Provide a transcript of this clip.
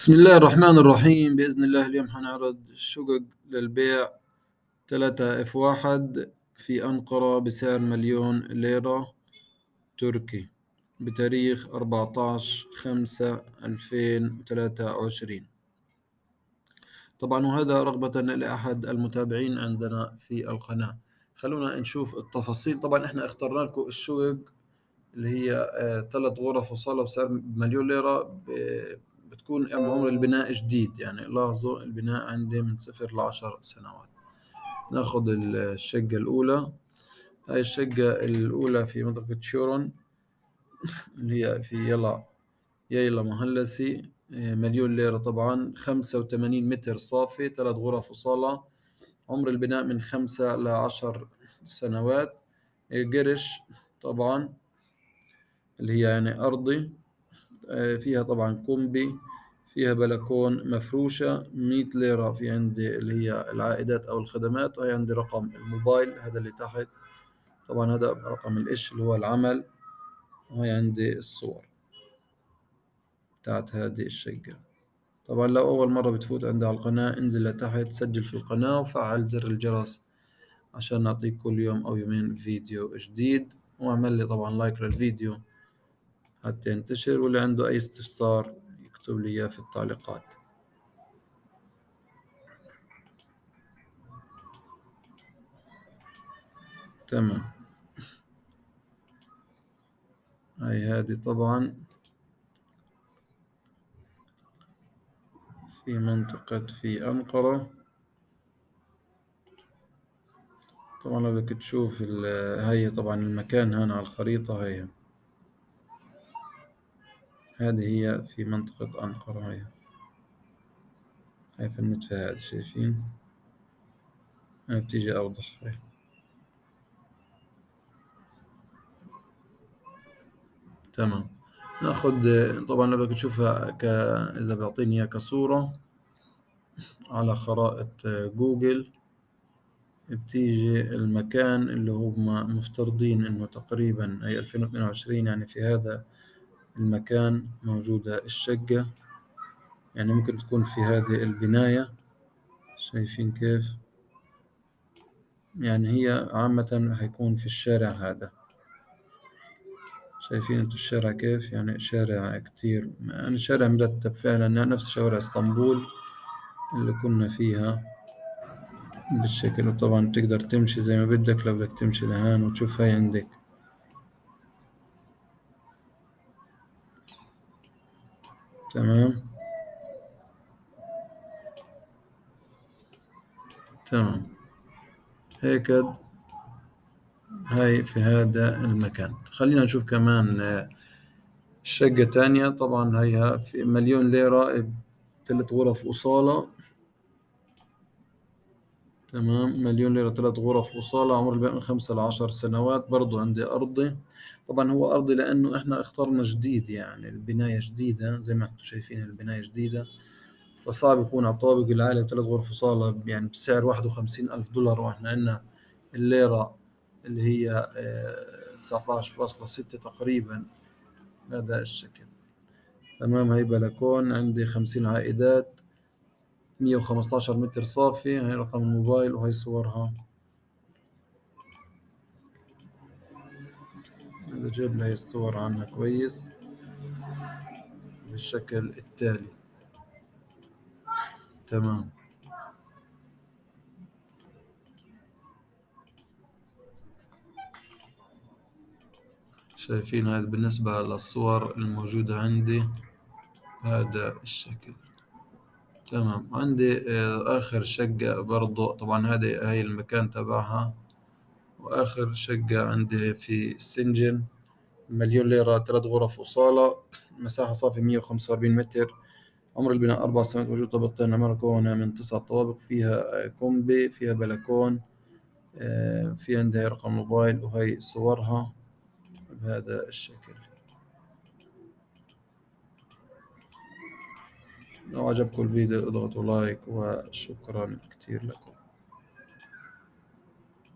بسم الله الرحمن الرحيم. بإذن الله اليوم حنعرض شقق للبيع 3F1 في أنقرة بسعر 1,000,000 ليرة تركي بتاريخ 14/5/2023. طبعا وهذا رغبة لأحد المتابعين عندنا في القناة. خلونا نشوف التفاصيل. طبعا احنا اخترنا لكم الشقق اللي هي 3 غرف وصالة بسعر 1,000,000 ليرة. بتكون عمر البناء جديد، يعني لاحظوا البناء عندي من 0 ل10 سنوات. ناخذ الشقة الأولى. هاي الشقة الأولى في منطقة شورون اللي هي في يلا مهلسي. 1,000,000 ليرة طبعا. 85 متر صافي، 3 غرف وصالة. عمر البناء من 5 ل10 سنوات. قرش طبعا اللي هي يعني أرضي. فيها طبعا كومبي، فيها بلكون مفروشة. 100 ليرة في عندي اللي هي العائدات أو الخدمات. وهي عندي رقم الموبايل هذا اللي تحت. طبعا هذا رقم الإيش اللي هو العمل. وهي عندي الصور بتاعت هذه الشقة. طبعا لو أول مرة بتفوت عندي على القناة، انزل لتحت سجل في القناة وفعل زر الجرس عشان نعطيك كل يوم أو يومين فيديو جديد. واعمل لي طبعا لايك للفيديو حتى ينتشر، واللي عنده أي استفسار يكتب لي إياه في التعليقات. تمام. هذه طبعا في منطقة في أنقرة. طبعا لو بدك تشوف هي طبعا المكان هنا على الخريطة. هذه هي في منطقة أنقرة. هي في النتفة هذه شايفين. هاي بتيجي أوضح. تمام. ناخد طبعا لو بدك تشوفها إذا بيعطيني إياها كصورة على خرائط جوجل، بتيجي المكان اللي هم مفترضين إنه تقريبا هي 2022، يعني في هذا المكان موجودة الشقة. يعني ممكن تكون في هذه البناية. شايفين كيف؟ يعني هي عامة حيكون في الشارع هذا. شايفين انتوا الشارع كيف؟ يعني شارع كتير، يعني شارع مرتب فعلا، نفس شوارع اسطنبول اللي كنا فيها بالشكل. وطبعا تقدر تمشي زي ما بدك، لو بدك تمشي لهان وتشوف هاي عندك. تمام. تمام. هيك هاي في هذا المكان. خلينا نشوف كمان شقة تانية. طبعا هي في 1,000,000 ليرة 3 غرف وصالة. تمام. 1,000,000 ليرة 3 غرف وصالة. عمر البيع من 5 ل10 سنوات. برضو عندي أرضي. طبعا هو أرضي لأنه إحنا اخترنا جديد، يعني البناية جديدة زي ما انتم شايفين البناية جديدة. فصعب يكون على الطابق العالي 3 غرف وصالة يعني بسعر 51,000 دولار. وإحنا عندنا الليرة اللي هي 19.6 تقريبا. هذا الشكل. تمام. هي بلكون عندي 50 عائدات. 115 متر صافي. هاي رقم الموبايل وهي صورها. هذا جايب لي الصور عنها كويس بالشكل التالي. تمام. شايفين هذا بالنسبة للصور الموجودة عندي هذا الشكل. تمام. عندي آخر شقة برضو. طبعا هاي المكان تبعها. وآخر شقة عندي في السنجن 1,000,000 ليرة 3 غرف وصالة. مساحة صافي 145 متر. عمر البناء 4 سنوات. وجود طابقتين. عمارة مكونة من 9 طوابق. فيها كومبي، فيها بلكون. في عندها رقم موبايل وهي صورها بهذا الشكل. لو عجبكم الفيديو اضغطوا لايك، وشكرا كتير لكم.